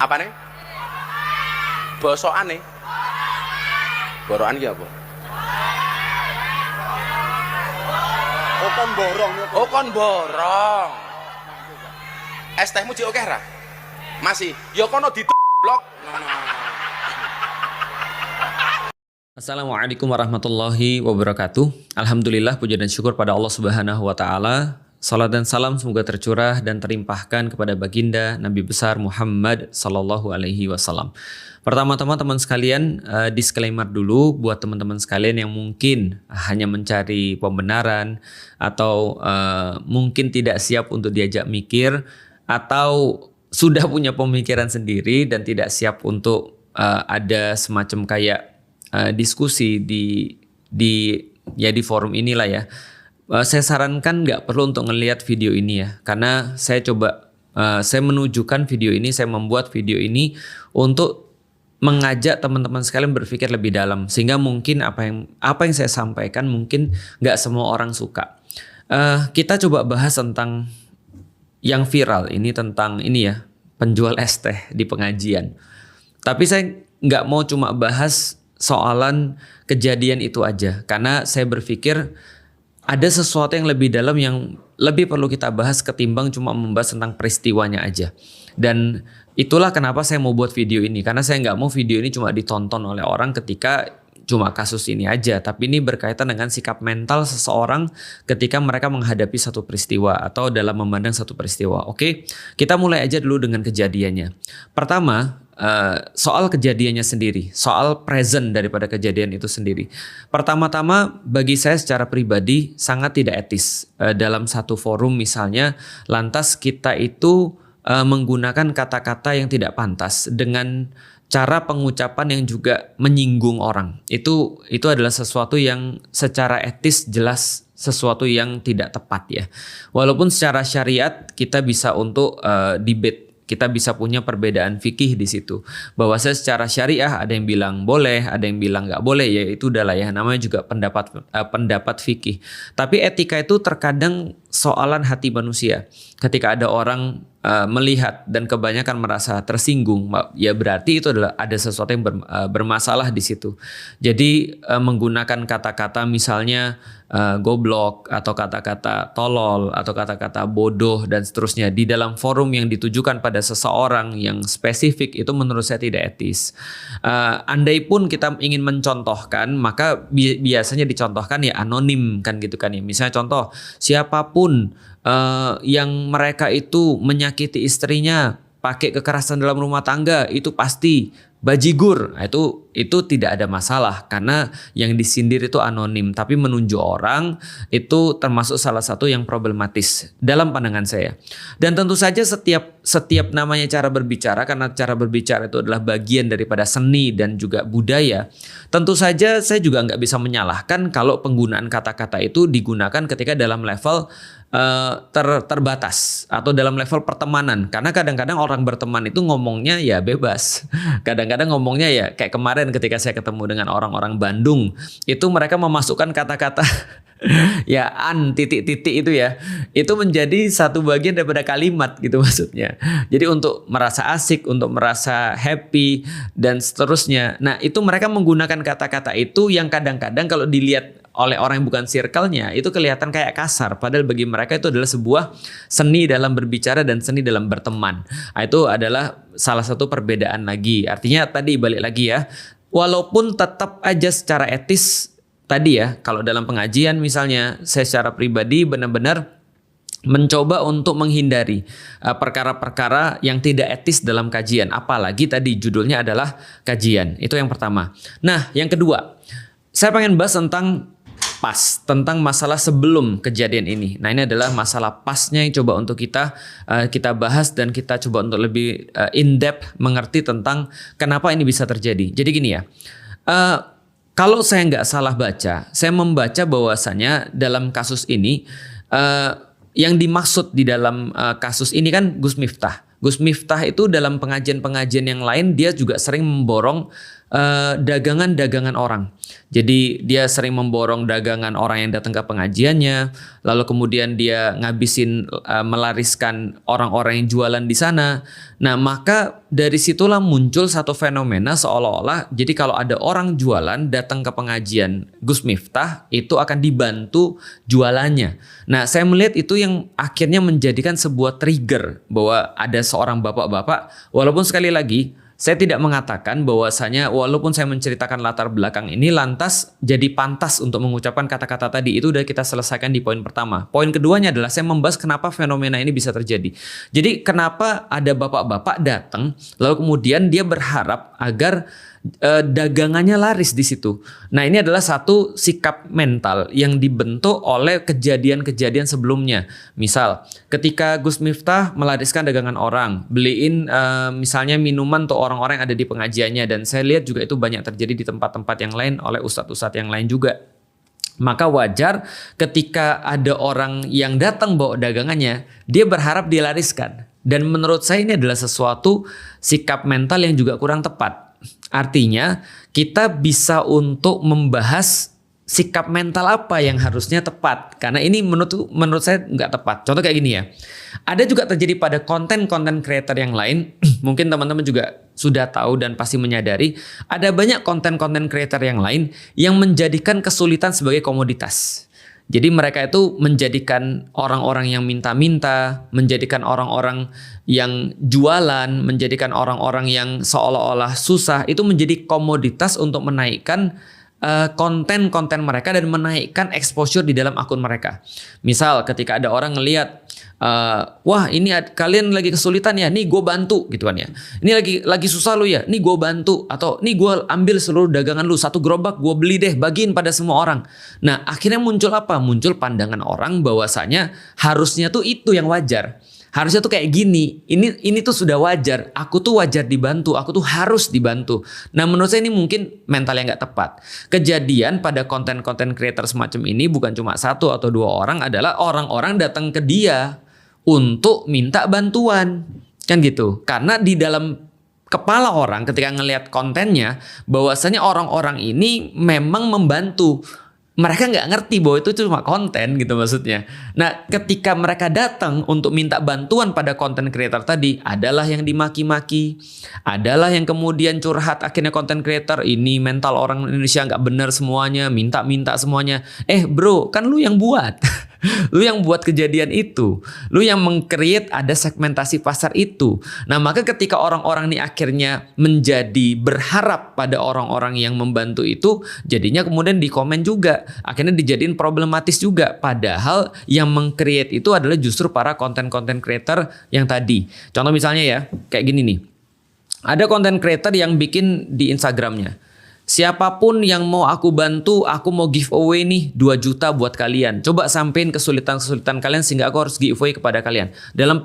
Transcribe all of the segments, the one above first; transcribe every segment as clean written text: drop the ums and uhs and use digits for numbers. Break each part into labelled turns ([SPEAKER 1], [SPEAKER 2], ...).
[SPEAKER 1] Apa nih? Bosokane. Borokan ki apa?
[SPEAKER 2] Oh kon borong.
[SPEAKER 1] Oh kon borong. Es tehmu jek akeh ra? Masih. Ya kono blok.
[SPEAKER 3] Assalamualaikum warahmatullahi wabarakatuh. Alhamdulillah, puja dan syukur pada Allah Subhanahu wa taala. Salat dan salam semoga tercurah dan terlimpahkan kepada baginda Nabi besar Muhammad sallallahu alaihi wasallam. Pertama-tama teman sekalian, disclaimer dulu buat teman-teman sekalian yang mungkin hanya mencari pembenaran atau mungkin tidak siap untuk diajak mikir atau sudah punya pemikiran sendiri dan tidak siap untuk ada semacam kayak diskusi di forum inilah ya. Saya sarankan nggak perlu untuk ngelihat video ini ya, karena saya menunjukkan video ini, saya membuat video ini untuk mengajak teman-teman sekalian berpikir lebih dalam, sehingga mungkin apa yang saya sampaikan mungkin nggak semua orang suka. Kita coba bahas tentang yang viral ini, tentang ini ya, penjual es teh di pengajian. Tapi saya nggak mau cuma bahas soalan kejadian itu aja, karena saya berpikir ada sesuatu yang lebih dalam yang lebih perlu kita bahas ketimbang cuma membahas tentang peristiwanya aja. Dan itulah kenapa saya mau buat video ini, karena saya nggak mau video ini cuma ditonton oleh orang ketika cuma kasus ini aja, tapi ini berkaitan dengan sikap mental seseorang ketika mereka menghadapi satu peristiwa atau dalam memandang satu peristiwa. Oke, kita mulai aja dulu dengan kejadiannya. Pertama, soal kejadiannya sendiri, soal present daripada kejadian itu sendiri. Pertama-tama bagi saya secara pribadi sangat tidak etis dalam satu forum misalnya, lantas kita itu menggunakan kata-kata yang tidak pantas dengan cara pengucapan yang juga menyinggung orang. Itu adalah sesuatu yang secara etis jelas sesuatu yang tidak tepat ya. Walaupun secara syariat kita bisa untuk debate, kita bisa punya perbedaan fikih di situ. Bahwa secara syariah ada yang bilang boleh, ada yang bilang nggak boleh, ya itu udahlah ya, namanya juga pendapat fikih. Tapi etika itu terkadang soalan hati manusia. Ketika ada orang melihat dan kebanyakan merasa tersinggung, ya berarti itu adalah ada sesuatu yang bermasalah di situ. Jadi menggunakan kata-kata misalnya goblok atau kata-kata tolol atau kata-kata bodoh dan seterusnya di dalam forum yang ditujukan pada seseorang yang spesifik, itu menurut saya tidak etis. Andai pun kita ingin mencontohkan, maka biasanya dicontohkan ya anonim kan gitu kan ya. Misalnya contoh, siapapun yang mereka itu menyakiti istrinya, pakai kekerasan dalam rumah tangga, itu pasti bajigur. Nah, itu tidak ada masalah karena yang disindir itu anonim, tapi menunjuk orang itu termasuk salah satu yang problematis dalam pandangan saya. Dan tentu saja setiap namanya cara berbicara, karena cara berbicara itu adalah bagian daripada seni dan juga budaya. Tentu saja saya juga nggak bisa menyalahkan kalau penggunaan kata-kata itu digunakan ketika dalam level terbatas atau dalam level pertemanan, karena kadang-kadang orang berteman itu ngomongnya ya bebas. Kadang-kadang ngomongnya ya kayak kemarin ketika saya ketemu dengan orang-orang Bandung, itu mereka memasukkan kata-kata ya titik-titik itu ya, itu menjadi satu bagian daripada kalimat gitu maksudnya. Jadi untuk merasa asik, untuk merasa happy dan seterusnya. Nah, itu mereka menggunakan kata-kata itu yang kadang-kadang kalau dilihat oleh orang yang bukan circle-nya itu kelihatan kayak kasar, padahal bagi mereka itu adalah sebuah seni dalam berbicara dan seni dalam berteman. Nah, itu adalah salah satu perbedaan lagi. Artinya tadi balik lagi ya, walaupun tetap aja secara etis tadi ya, kalau dalam pengajian misalnya saya secara pribadi benar-benar mencoba untuk menghindari perkara-perkara yang tidak etis dalam kajian, apalagi tadi judulnya adalah kajian. Itu yang pertama. Nah, yang kedua, saya pengen bahas tentang masalah sebelum kejadian ini. Nah, ini adalah masalah pasnya yang coba untuk kita bahas dan kita coba untuk lebih in depth mengerti tentang kenapa ini bisa terjadi. Jadi gini ya, kalau saya nggak salah baca, saya membaca bahwasanya dalam kasus ini yang dimaksud di dalam kasus ini kan Gus Miftah. Gus Miftah itu dalam pengajian-pengajian yang lain dia juga sering memborong dagangan-dagangan orang. Jadi dia sering memborong dagangan orang yang datang ke pengajiannya, lalu kemudian dia ngabisin melariskan orang-orang yang jualan di sana. Nah, maka dari situlah muncul satu fenomena seolah-olah jadi kalau ada orang jualan datang ke pengajian Gus Miftah itu akan dibantu jualannya. Nah, saya melihat itu yang akhirnya menjadikan sebuah trigger bahwa ada seorang bapak-bapak, walaupun sekali lagi saya tidak mengatakan bahwasanya walaupun saya menceritakan latar belakang ini lantas jadi pantas untuk mengucapkan kata-kata tadi, itu udah kita selesaikan di poin pertama. Poin keduanya adalah saya membahas kenapa fenomena ini bisa terjadi. Jadi kenapa ada bapak-bapak datang lalu kemudian dia berharap agar dagangannya laris di situ. Nah, ini adalah satu sikap mental yang dibentuk oleh kejadian-kejadian sebelumnya. Misal, ketika Gus Miftah melariskan dagangan orang, beliin misalnya minuman untuk orang-orang yang ada di pengajiannya, dan saya lihat juga itu banyak terjadi di tempat-tempat yang lain oleh ustadz-ustadz yang lain juga. Maka wajar ketika ada orang yang datang bawa dagangannya, dia berharap dilariskan. Dan menurut saya ini adalah sesuatu sikap mental yang juga kurang tepat. Artinya kita bisa untuk membahas sikap mental apa yang harusnya tepat. Karena ini menurut saya nggak tepat. Contoh kayak gini ya. Ada juga terjadi pada konten-konten creator yang lain. Mungkin teman-teman juga sudah tahu dan pasti menyadari. Ada banyak konten-konten creator yang lain yang menjadikan kesulitan sebagai komoditas. Jadi mereka itu menjadikan orang-orang yang minta-minta, menjadikan orang-orang yang jualan, menjadikan orang-orang yang seolah-olah susah, itu menjadi komoditas untuk menaikkan konten-konten mereka dan menaikkan exposure di dalam akun mereka. Misal ketika ada orang ngelihat, wah ini kalian lagi kesulitan ya, nih gue bantu gitu kan ya. Ini lagi susah lu ya, nih gue bantu. Atau nih gue ambil seluruh dagangan lu, satu gerobak gue beli deh, bagiin pada semua orang. Nah akhirnya muncul apa? Muncul pandangan orang bahwasanya harusnya tuh itu yang wajar. Harusnya tuh kayak gini, ini tuh sudah wajar. Aku tuh wajar dibantu, aku tuh harus dibantu. Nah menurut saya ini mungkin mental yang nggak tepat. Kejadian pada konten-konten creator semacam ini bukan cuma satu atau dua orang, adalah orang-orang datang ke dia untuk minta bantuan. Kan gitu. Karena di dalam kepala orang ketika ngelihat kontennya, bahwasanya orang-orang ini memang membantu. Mereka nggak ngerti bahwa itu cuma konten gitu maksudnya. Nah ketika mereka datang untuk minta bantuan pada konten creator tadi, adalah yang dimaki-maki, adalah yang kemudian curhat. Akhirnya konten creator ini mental orang Indonesia nggak benar semuanya, minta-minta semuanya. Bro, kan lu yang buat. Lu yang buat kejadian itu. Lu yang meng-create ada segmentasi pasar itu. Nah maka ketika orang-orang ini akhirnya menjadi berharap pada orang-orang yang membantu itu, jadinya kemudian di komen juga. Akhirnya dijadiin problematis juga. Padahal yang meng-create itu adalah justru para konten-konten creator yang tadi. Contoh misalnya ya, kayak gini nih. Ada konten creator yang bikin di Instagramnya, siapapun yang mau aku bantu, aku mau giveaway nih 2 juta buat kalian. Coba sampein kesulitan-kesulitan kalian sehingga aku harus giveaway kepada kalian. Dalam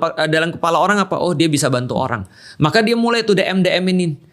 [SPEAKER 3] kepala orang apa? Oh dia bisa bantu orang. Maka dia mulai tuh DM-ini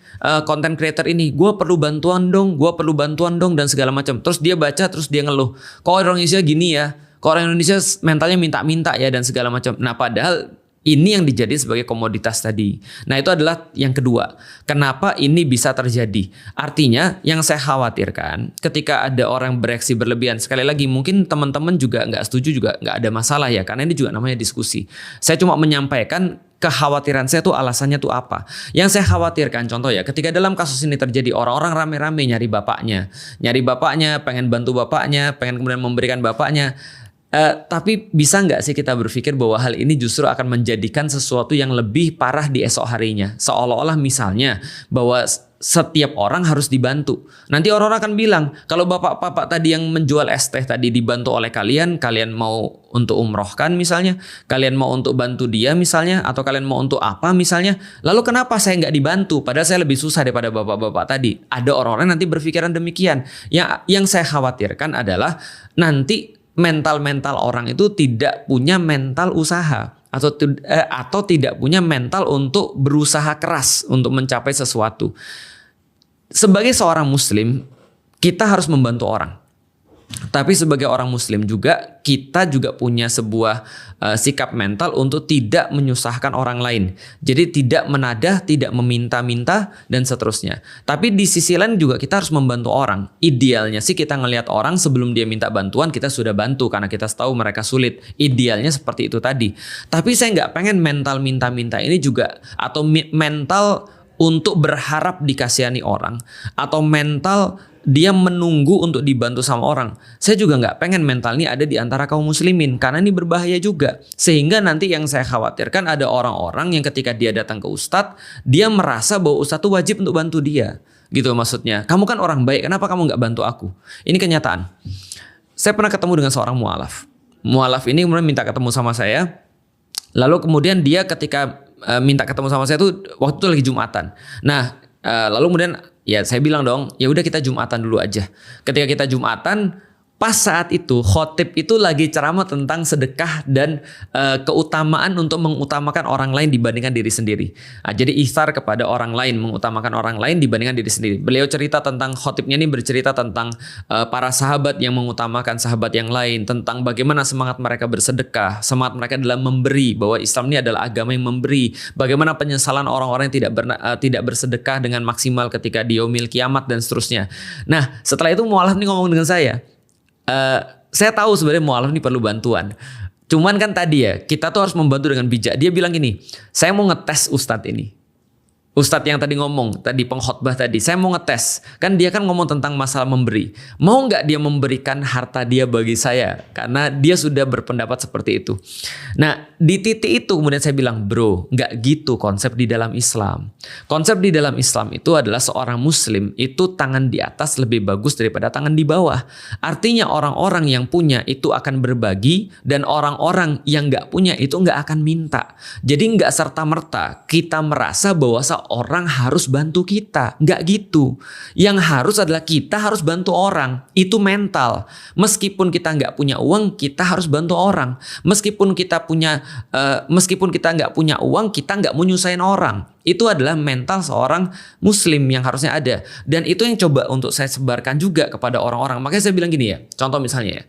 [SPEAKER 3] konten creator ini, gue perlu bantuan dong, dan segala macam. Terus dia baca, terus dia ngeluh, kok orang Indonesia gini ya, kok orang Indonesia mentalnya minta-minta ya, dan segala macam. Nah padahal ini yang dijadikan sebagai komoditas tadi. Nah itu adalah yang kedua. Kenapa ini bisa terjadi? Artinya yang saya khawatirkan ketika ada orang bereaksi berlebihan. Sekali lagi mungkin teman-teman juga nggak setuju, juga nggak ada masalah ya. Karena ini juga namanya diskusi. Saya cuma menyampaikan kekhawatiran saya tuh alasannya tuh apa. Yang saya khawatirkan contoh ya, ketika dalam kasus ini terjadi orang-orang rame-rame nyari bapaknya, pengen bantu bapaknya, pengen kemudian memberikan bapaknya. Tapi bisa nggak sih kita berpikir bahwa hal ini justru akan menjadikan sesuatu yang lebih parah di esok harinya? Seolah-olah misalnya bahwa setiap orang harus dibantu. Nanti orang-orang akan bilang, kalau bapak-bapak tadi yang menjual es teh tadi dibantu oleh kalian mau untuk umrohkan misalnya, kalian mau untuk bantu dia misalnya, atau kalian mau untuk apa misalnya, lalu kenapa saya nggak dibantu? Padahal saya lebih susah daripada bapak-bapak tadi. Ada orang-orang nanti berpikiran demikian. Yang saya khawatirkan adalah nanti mental-mental orang itu tidak punya mental usaha atau tidak punya mental untuk berusaha keras untuk mencapai sesuatu. Sebagai seorang muslim, kita harus membantu orang. Tapi sebagai orang muslim juga, kita juga punya sebuah sikap mental untuk tidak menyusahkan orang lain. Jadi tidak menadah, tidak meminta-minta, dan seterusnya. Tapi di sisi lain juga kita harus membantu orang. Idealnya sih kita ngelihat orang sebelum dia minta bantuan, kita sudah bantu karena kita tahu mereka sulit. Idealnya seperti itu tadi. Tapi saya nggak pengen mental minta-minta ini juga, atau mental untuk berharap dikasihani orang, atau mental dia menunggu untuk dibantu sama orang. Saya juga nggak pengen mental ini ada di antara kaum muslimin, karena ini berbahaya juga. Sehingga nanti yang saya khawatirkan ada orang-orang yang ketika dia datang ke ustadz, dia merasa bahwa ustadz itu wajib untuk bantu dia. Gitu maksudnya. Kamu kan orang baik, kenapa kamu nggak bantu aku? Ini kenyataan. Saya pernah ketemu dengan seorang mualaf. Mualaf ini kemudian minta ketemu sama saya. Lalu kemudian dia ketika minta ketemu sama saya tuh waktu itu lagi Jumatan. Nah, lalu kemudian ya saya bilang dong, ya udah kita Jumatan dulu aja. Ketika kita Jumatan, pas saat itu khotib itu lagi ceramah tentang sedekah dan keutamaan untuk mengutamakan orang lain dibandingkan diri sendiri. Nah, jadi ihsar kepada orang lain, mengutamakan orang lain dibandingkan diri sendiri. Beliau cerita tentang, khotibnya ini bercerita tentang para sahabat yang mengutamakan sahabat yang lain, tentang bagaimana semangat mereka bersedekah, semangat mereka dalam memberi, bahwa Islam ini adalah agama yang memberi, bagaimana penyesalan orang-orang yang tidak bersedekah dengan maksimal ketika di yaumil kiamat dan seterusnya. Nah, setelah itu mualaf ini ngomong dengan saya tahu sebenarnya mualaf ini perlu bantuan. Cuman kan tadi ya, kita tuh harus membantu dengan bijak. Dia bilang gini, saya mau ngetes ustadz ini. Ustadz yang tadi ngomong, tadi pengkhotbah tadi, saya mau ngetes. Kan dia kan ngomong tentang masalah memberi. Mau nggak dia memberikan harta dia bagi saya? Karena dia sudah berpendapat seperti itu. Nah, di titik itu kemudian saya bilang, bro, nggak gitu konsep di dalam Islam. Konsep di dalam Islam itu adalah seorang muslim itu tangan di atas lebih bagus daripada tangan di bawah. Artinya orang-orang yang punya itu akan berbagi, dan orang-orang yang nggak punya itu nggak akan minta. Jadi nggak serta-merta kita merasa bahwa orang harus bantu kita. Nggak gitu. Yang harus adalah kita harus bantu orang. Itu mental. Meskipun kita nggak punya uang, kita harus bantu orang. Meskipun kita nggak punya uang, kita nggak mau nyusahin orang. Itu adalah mental seorang muslim yang harusnya ada. Dan itu yang coba untuk saya sebarkan juga kepada orang-orang. Makanya saya bilang gini ya. Contoh misalnya ya.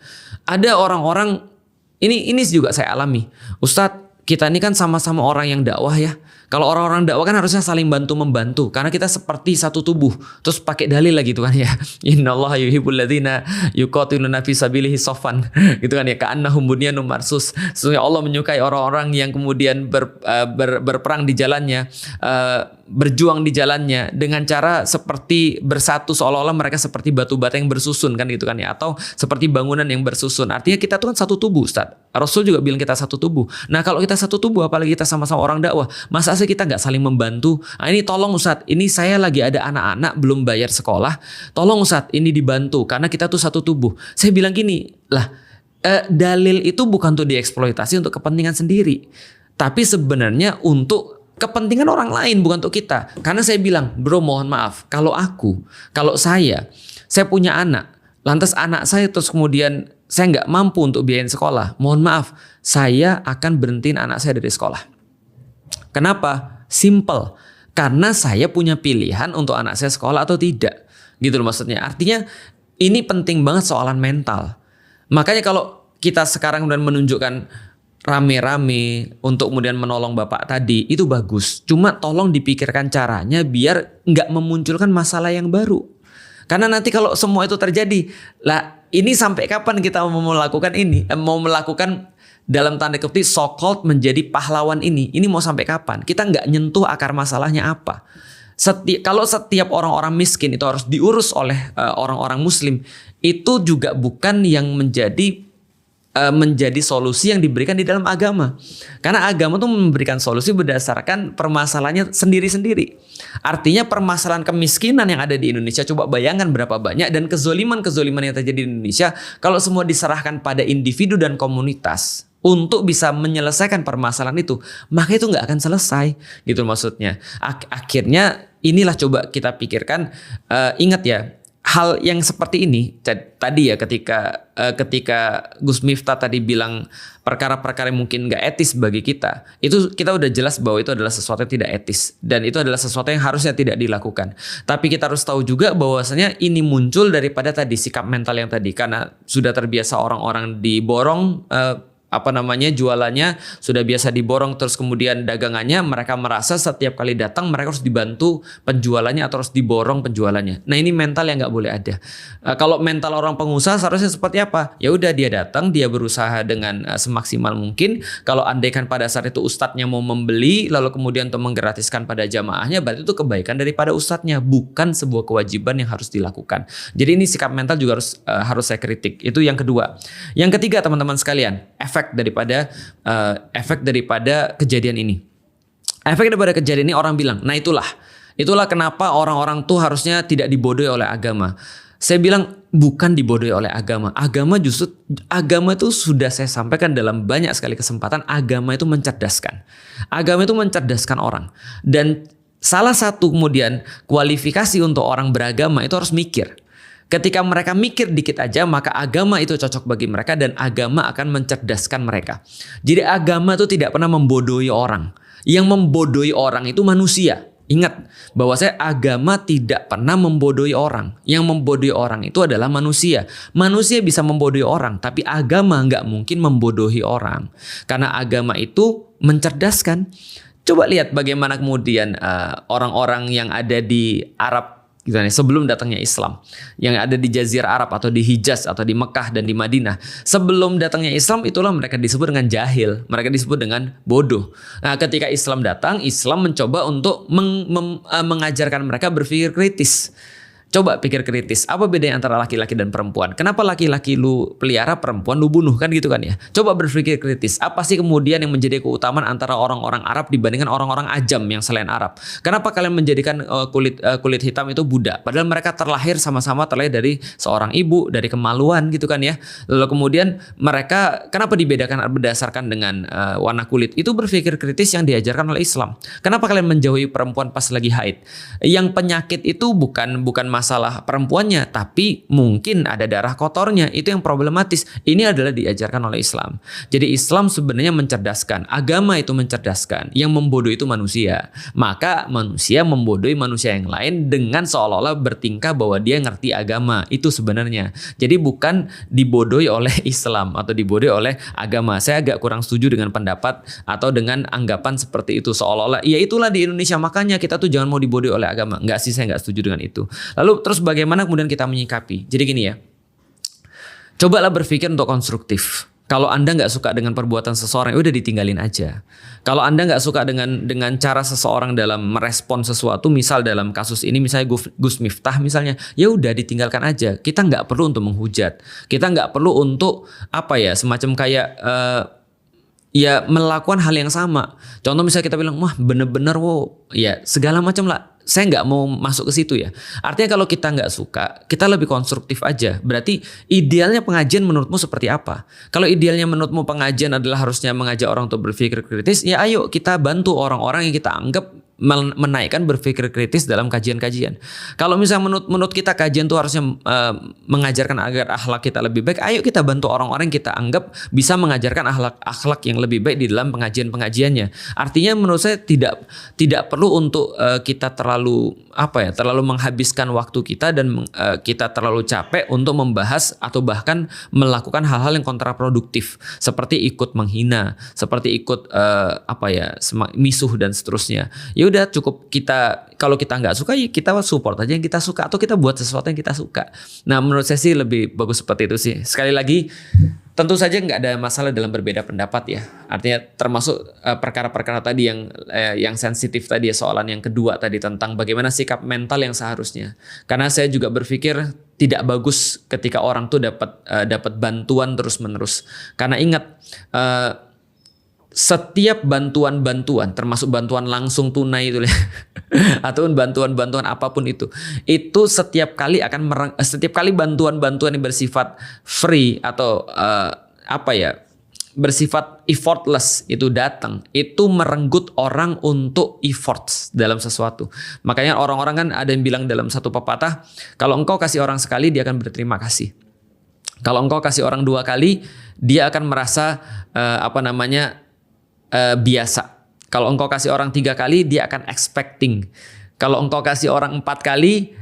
[SPEAKER 3] Ada orang-orang, ini juga saya alami. Ustadz, kita ini kan sama-sama orang yang dakwah ya. Kalau orang-orang dakwah kan harusnya saling bantu-membantu, karena kita seperti satu tubuh. Terus pakai dalil lagi gitu kan ya. Innallaha yuhibbul ladzina yuqatiluna fi sabilihi shaffan. Gitu kan ya, ka'annahum bunyanun marsus. Sesungguhnya Allah menyukai orang-orang yang kemudian berperang di jalannya, berjuang di jalannya dengan cara seperti bersatu, seolah-olah mereka seperti batu bata yang bersusun kan gitu kan ya, atau seperti bangunan yang bersusun. Artinya kita tuh kan satu tubuh, Ustaz. Rasul juga bilang kita satu tubuh. Nah, kalau kita satu tubuh, apalagi kita sama-sama orang dakwah, masa sih kita nggak saling membantu? Nah, ini tolong Ustaz, ini saya lagi ada anak-anak belum bayar sekolah, tolong Ustaz ini dibantu karena kita tuh satu tubuh. Saya bilang gini, lah dalil itu bukan untuk dieksploitasi untuk kepentingan sendiri, tapi sebenarnya untuk kepentingan orang lain, bukan untuk kita. Karena saya bilang, bro, mohon maaf, kalau saya punya anak, lantas anak saya terus kemudian saya nggak mampu untuk biayain sekolah, mohon maaf, saya akan berhentiin anak saya dari sekolah. Kenapa? Simple. Karena saya punya pilihan untuk anak saya sekolah atau tidak. Gitu loh maksudnya. Artinya ini penting banget soalan mental. Makanya kalau kita sekarang udah menunjukkan rame-rame untuk kemudian menolong bapak tadi, itu bagus. Cuma tolong dipikirkan caranya biar nggak memunculkan masalah yang baru. Karena nanti kalau semua itu terjadi, lah ini sampai kapan kita mau melakukan ini? Mau melakukan dalam tanda kutip so-called menjadi pahlawan ini mau sampai kapan? Kita nggak nyentuh akar masalahnya apa. Kalau setiap orang-orang miskin itu harus diurus oleh orang-orang muslim, itu juga bukan yang menjadi solusi yang diberikan di dalam agama. Karena agama itu memberikan solusi berdasarkan permasalahannya sendiri-sendiri. Artinya permasalahan kemiskinan yang ada di Indonesia, coba bayangkan berapa banyak, dan kezoliman yang terjadi di Indonesia, kalau semua diserahkan pada individu dan komunitas untuk bisa menyelesaikan permasalahan itu, maka itu nggak akan selesai, gitu maksudnya. Akhirnya inilah coba kita pikirkan, ingat ya, hal yang seperti ini tadi ya ketika Gus Miftah tadi bilang perkara-perkara yang mungkin nggak etis bagi kita, itu kita udah jelas bahwa itu adalah sesuatu yang tidak etis dan itu adalah sesuatu yang harusnya tidak dilakukan. Tapi kita harus tahu juga bahwasanya ini muncul daripada tadi sikap mental yang tadi, karena sudah terbiasa orang-orang diborong jualannya, sudah biasa diborong, terus kemudian dagangannya, mereka merasa setiap kali datang mereka harus dibantu penjualannya atau harus diborong penjualannya. Nah, ini mental yang nggak boleh ada. Kalau mental orang pengusaha seharusnya seperti apa? Ya udah, dia datang, dia berusaha dengan semaksimal mungkin. Kalau andaikan pada saat itu ustadznya mau membeli lalu kemudian untuk menggratiskan pada jamaahnya, berarti itu kebaikan daripada ustadznya, bukan sebuah kewajiban yang harus dilakukan. Jadi ini sikap mental juga harus saya kritik. Itu yang kedua. Yang ketiga, teman-teman sekalian, efek daripada kejadian ini. Efek daripada kejadian ini, orang bilang, nah itulah kenapa orang-orang tuh harusnya tidak dibodohi oleh agama. Saya bilang bukan dibodohi oleh agama. Agama itu sudah saya sampaikan dalam banyak sekali kesempatan, agama itu mencerdaskan. Agama itu mencerdaskan orang. Dan salah satu kemudian kualifikasi untuk orang beragama itu harus mikir. Ketika mereka mikir dikit aja, maka agama itu cocok bagi mereka dan agama akan mencerdaskan mereka. Jadi agama itu tidak pernah membodohi orang. Yang membodohi orang itu manusia. Ingat bahwa agama tidak pernah membodohi orang. Yang membodohi orang itu adalah manusia. Manusia bisa membodohi orang, tapi agama nggak mungkin membodohi orang. Karena agama itu mencerdaskan. Coba lihat bagaimana kemudian orang-orang yang ada di Arab sebelum datangnya Islam, yang ada di Jazirah Arab atau di Hijaz atau di Mekah dan di Madinah, sebelum datangnya Islam, itulah mereka disebut dengan jahil, mereka disebut dengan bodoh. Nah, ketika Islam datang, Islam mencoba untuk mengajarkan mereka berpikir kritis. Coba pikir kritis, apa bedanya antara laki-laki dan perempuan? Kenapa laki-laki lu pelihara, perempuan lu bunuh, kan gitu kan ya? Coba berpikir kritis, apa sih kemudian yang menjadi keutamaan antara orang-orang Arab dibandingkan orang-orang Ajam yang selain Arab? Kenapa kalian menjadikan kulit hitam itu budak? Padahal mereka sama-sama terlahir dari seorang ibu, dari kemaluan gitu kan ya. Lalu kemudian mereka kenapa dibedakan berdasarkan dengan warna kulit? Itu berpikir kritis yang diajarkan oleh Islam. Kenapa kalian menjauhi perempuan pas lagi haid? Yang penyakit itu bukan masalah perempuannya, tapi mungkin ada darah kotornya, itu yang problematis. Ini adalah diajarkan oleh Islam. Jadi Islam sebenarnya mencerdaskan, agama itu mencerdaskan, yang membodohi itu manusia. Maka manusia membodohi manusia yang lain dengan seolah-olah bertingkah bahwa dia ngerti agama, itu sebenarnya. Jadi bukan dibodohi oleh Islam atau dibodohi oleh agama. Saya agak kurang setuju dengan pendapat atau dengan anggapan seperti itu, seolah-olah ya itulah di Indonesia makanya kita tuh jangan mau dibodohi oleh agama. Enggak sih, saya enggak setuju dengan itu. Lalu terus bagaimana kemudian kita menyikapi? Jadi gini ya, cobalah berpikir untuk konstruktif. Kalau Anda nggak suka dengan perbuatan seseorang, udah ditinggalin aja. Kalau Anda nggak suka dengan cara seseorang dalam merespon sesuatu, misal dalam kasus ini misalnya Gus Miftah misalnya, ya udah ditinggalkan aja. Kita nggak perlu untuk menghujat. Kita nggak perlu untuk semacam kayak ya melakukan hal yang sama. Contoh misalnya kita bilang, wah bener-bener ya segala macam lah. Saya nggak mau masuk ke situ ya. Artinya kalau kita nggak suka, kita lebih konstruktif aja. Berarti idealnya pengajian menurutmu seperti apa? Kalau idealnya menurutmu pengajian adalah harusnya mengajak orang untuk berpikir kritis, ya ayo kita bantu orang-orang yang kita anggap menaikkan berpikir kritis dalam kajian-kajian. Kalau misalnya menurut kita kajian itu harusnya mengajarkan agar akhlak kita lebih baik, ayo kita bantu orang-orang yang kita anggap bisa mengajarkan akhlak yang lebih baik di dalam pengajian-pengajiannya. Artinya menurut saya tidak perlu untuk kita terlalu menghabiskan waktu kita dan kita terlalu capek untuk membahas atau bahkan melakukan hal-hal yang kontraproduktif seperti ikut menghina, seperti ikut misuh dan seterusnya. Ya udah cukup kalau kita nggak suka ya kita support aja yang kita suka atau kita buat sesuatu yang kita suka. Nah menurut saya sih lebih bagus seperti itu sih. Sekali lagi tentu saja nggak ada masalah dalam berbeda pendapat ya. Artinya termasuk perkara-perkara tadi yang sensitif tadi ya, soalan yang kedua tadi tentang bagaimana sikap mental yang seharusnya. Karena saya juga berpikir tidak bagus ketika orang tuh dapat bantuan terus-menerus. Karena ingat setiap bantuan termasuk bantuan langsung tunai itu ataupun bantuan apapun itu setiap kali bantuan yang bersifat free atau bersifat effortless itu datang, itu merenggut orang untuk efforts dalam sesuatu. Makanya orang-orang kan ada yang bilang dalam satu pepatah, kalau engkau kasih orang sekali dia akan berterima kasih. Kalau engkau kasih orang 2 kali dia akan merasa biasa. Kalau engkau kasih orang 3 kali dia akan expecting. Kalau engkau kasih orang 4 kali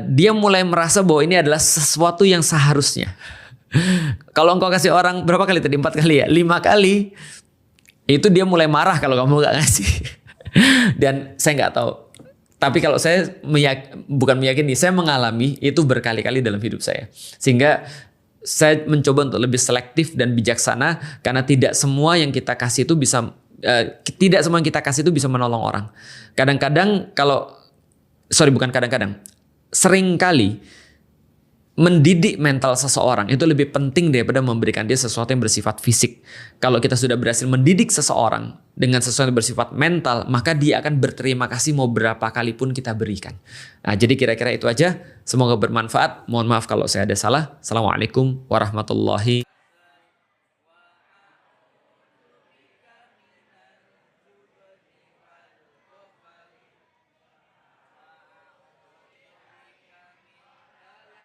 [SPEAKER 3] dia mulai merasa bahwa ini adalah sesuatu yang seharusnya. Kalau engkau kasih orang berapa kali tadi? 4 kali ya? 5 kali. Itu dia mulai marah kalau kamu gak ngasih. Dan saya gak tahu. Tapi kalau saya bukan meyakini, saya mengalami itu berkali-kali dalam hidup saya. Sehingga saya mencoba untuk lebih selektif dan bijaksana. Karena tidak semua yang kita kasih itu bisa menolong orang. Sering kali mendidik mental seseorang itu lebih penting daripada memberikan dia sesuatu yang bersifat fisik. Kalau kita sudah berhasil mendidik seseorang dengan sesuatu yang bersifat mental, maka dia akan berterima kasih mau berapa kali pun kita berikan. Nah, jadi kira-kira itu aja. Semoga bermanfaat. Mohon maaf kalau saya ada salah. Assalamualaikum warahmatullahi wabarakatuh.